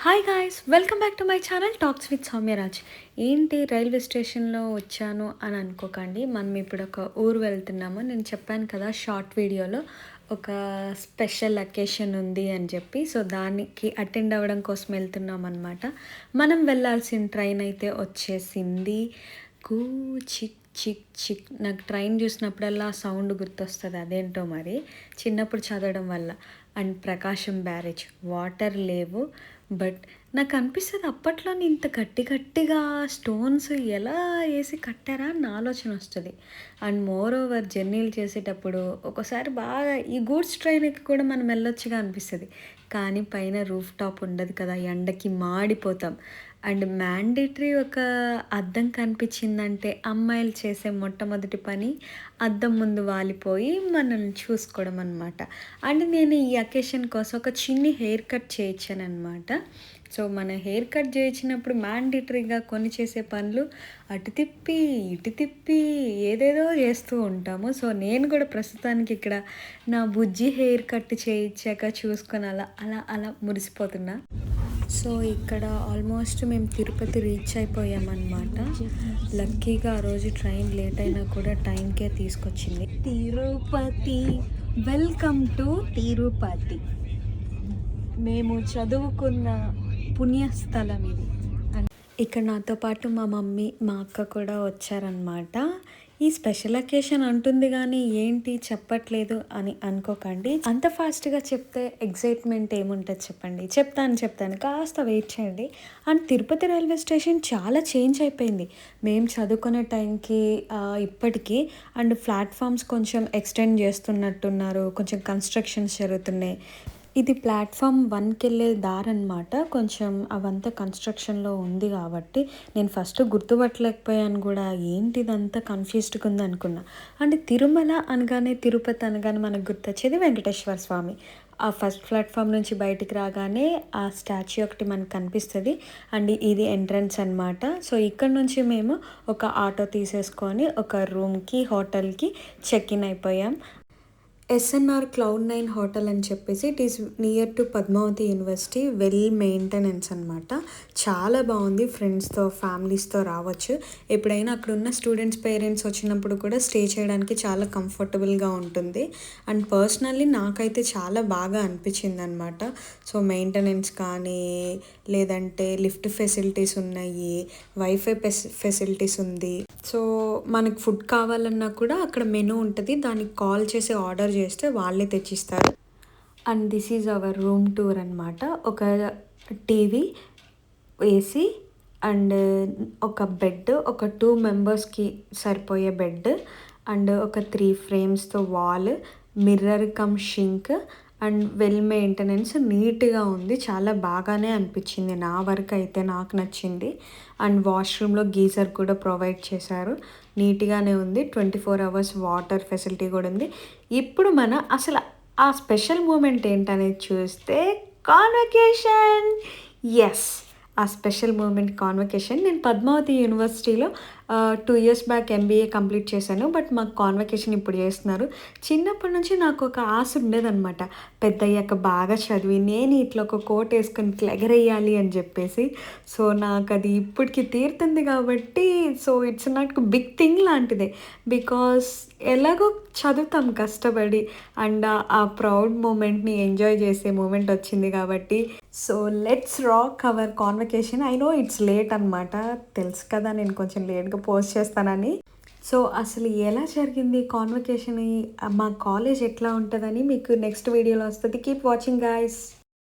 Hi guys, welcome back to my channel talks with Soumyaraj. ఏంటి railway స్టేషన్లో వచ్చాను అని అనుకోకండి. మనం ఇప్పుడు ఒక ఊరు వెళ్తున్నాము. నేను చెప్పాను కదా షార్ట్ వీడియోలో ఒక స్పెషల్ అకేషన్ ఉంది అని చెప్పి. సో దానికి అటెండ్ అవ్వడం కోసం వెళ్తున్నాం అనమాట. మనం వెళ్ళాల్సిన ట్రైన్ అయితే వచ్చేసింది. కూ చిక్ చిక్ చిక్. నాకు ట్రైన్ చూసినప్పుడల్లా ఆ సౌండ్ గుర్తొస్తుంది. అదేంటో మరి చిన్నప్పుడు చదవడం వల్ల. అండ్ ప్రకాశం బ్యారేజ్, వాటర్ లేవు. బట్ నాకు అనిపిస్తుంది అప్పట్లో ఇంత గట్టిగా స్టోన్స్ ఎలా వేసి కట్టారా అని ఆలోచన వస్తుంది. అండ్ మోర్ ఓవర్ జర్నీలు చేసేటప్పుడు ఒక్కోసారి బాగా ఈ గూడ్స్ ట్రైన్కి కూడా మనం వెళ్ళొచ్చుగా అనిపిస్తుంది. కానీ పైన రూఫ్ టాప్ ఉండదు కదా, ఎండకి మాడిపోతాం. అండ్ మ్యాండేటరీ ఒక అద్దం కనిపించిందంటే అమ్మాయిలు చేసే మొట్టమొదటి పని అద్దం ముందు వాలిపోయి మనల్ని చూసుకోవడం అనమాట. అండ్ నేను ఈ అకేషన్ కోసం ఒక చిన్ని హెయిర్ కట్ చేయించాను అనమాట. సో మన హెయిర్ కట్ చేయించినప్పుడు మ్యాండేటరీగా కొన్ని చేసే పనులు అటు తిప్పి ఇటు తిప్పి ఏదేదో చేస్తూ ఉంటాము. సో నేను కూడా ప్రస్తుతానికి ఇక్కడ నా బుజ్జి హెయిర్ కట్ చేయించాక చూసుకొని అలా అలా అలా మురిసిపోతున్నా. సో ఇక్కడ ఆల్మోస్ట్ మేము తిరుపతి రీచ్ అయిపోయామన్నమాట. లక్కీగా ఆ రోజు ట్రైన్ లేట్ అయినా కూడా టైంకే తీసుకొచ్చింది. Tirupati, welcome to Tirupati. మేము చదువుకున్న పుణ్యస్థలం ఇది. ఇక్కడ నాతో పాటు మా మమ్మీ, మా అక్క కూడా వచ్చారనమాట. ఈ స్పెషల్ అకేషన్ అంటుంది కానీ ఏంటి చెప్పట్లేదు అని అనుకోకండి. అంత ఫాస్ట్గా చెప్తే ఎగ్జైట్మెంట్ ఏముంటుంది చెప్పండి. చెప్తాను, కాస్త వెయిట్ చేయండి. అండ్ తిరుపతి రైల్వే స్టేషన్ చాలా చేంజ్ అయిపోయింది మేము చదువుకునే టైంకి ఇప్పటికీ. అండ్ ప్లాట్ఫామ్స్ కొంచెం ఎక్స్టెండ్ చేస్తున్నట్టున్నారు, కొంచెం కన్స్ట్రక్షన్స్ జరుగుతున్నాయి. ఇది ప్లాట్ఫామ్ 1కి వెళ్ళే దారి అనమాట. కొంచెం అవంతా కన్స్ట్రక్షన్లో ఉంది కాబట్టి నేను ఫస్ట్ గుర్తుపట్టలేకపోయాను కూడా. ఏంటి ఇదంతా కన్ఫ్యూజ్డ్గా ఉంది అనుకున్నా. అండ్ తిరుమల అనగానే, తిరుపతి అనగానే మనకు గుర్తొచ్చేది వెంకటేశ్వర స్వామి. ఆ ఫస్ట్ ప్లాట్ఫామ్ నుంచి బయటికి రాగానే ఆ స్టాచ్యూ ఒకటి మనకు కనిపిస్తుంది. అండ్ ఇది ఎంట్రన్స్ అనమాట. సో ఇక్కడ నుంచి మేము ఒక ఆటో తీసేసుకొని ఒక రూమ్కి, హోటల్కి చెక్ ఇన్ అయిపోయాం. ఎస్ఎన్ఆర్ క్లౌడ్9 హోటల్ అని చెప్పేసి, it is near to Padmavati university. Well maintenance అనమాట. చాలా బాగుంది. ఫ్రెండ్స్తో, ఫ్యామిలీస్తో రావచ్చు. ఎప్పుడైనా అక్కడ ఉన్న స్టూడెంట్స్ పేరెంట్స్ వచ్చినప్పుడు కూడా స్టే చేయడానికి చాలా కంఫర్టబుల్గా ఉంటుంది. అండ్ పర్సనల్లీ నాకైతే చాలా బాగా అనిపించింది అనమాట. సో మెయింటెనెన్స్ కానీ, లేదంటే లిఫ్ట్ ఫెసిలిటీస్ ఉన్నాయి, వైఫై ఫెసిలిటీస్ ఉంది. సో మనకు ఫుడ్ కావాలన్నా కూడా అక్కడ మెనూ ఉంటుంది, దానికి కాల్ చేసి ఆర్డర్ చేస్తే వాళ్ళే తెచ్చిస్తారు. And this is our room tour అనమాట. ఒక టీవీ, ఏసీ అండ్ ఒక బెడ్, ఒక 2 మెంబర్స్కి సరిపోయే బెడ్ అండ్ ఒక 3 ఫ్రేమ్స్తో wall, mirror cum sink and well maintenance, నీట్గా ఉంది. చాలా బాగానే అనిపించింది నా వరకు అయితే, నాకు నచ్చింది. అండ్ వాష్రూమ్లో గీజర్ కూడా ప్రొవైడ్ చేశారు. నీట్గానే ఉంది. 24 అవర్స్ వాటర్ ఫెసిలిటీ కూడా ఉంది. ఇప్పుడు అసలు ఆ స్పెషల్ మూమెంట్ ఏంటనేది చూస్తే కాన్వకేషన్. ఎస్, ఆ స్పెషల్ మూమెంట్ కాన్వకేషన్. నేను పద్మావతి యూనివర్సిటీలో 2 years బ్యాక్ MBA కంప్లీట్ చేశాను. బట్ మాకు కాన్వకేషన్ ఇప్పుడు చేస్తున్నారు. చిన్నప్పటి నుంచి నాకు ఒక ఆశ ఉండేదన్నమాట, పెద్దయ్యాక బాగా చదివి నేను ఇట్లా ఒక కోట్ వేసుకొని ఇట్లా ఎగరేయాలి అని చెప్పేసి. సో నాకు అది ఇప్పటికి తీరుతుంది కాబట్టి, so it's not big thing లాంటిదే. బికాస్ ఎలాగో చదువుతాం కష్టపడి, అండ్ ఆ ప్రౌడ్ మూమెంట్ని ఎంజాయ్ చేసే మూమెంట్ వచ్చింది కాబట్టి. So let's rock our convocation. I know it's late అనమాట, తెలుసు కదా నేను కొంచెం లేట్గా పోస్ట్ చేస్తానని. సో అసలు ఎలా జరిగింది కాన్వకేషన్, మా కాలేజ్ ఎట్లా ఉంటుందని మీకు నెక్స్ట్ వీడియోలో వస్తుంది. Keep watching guys.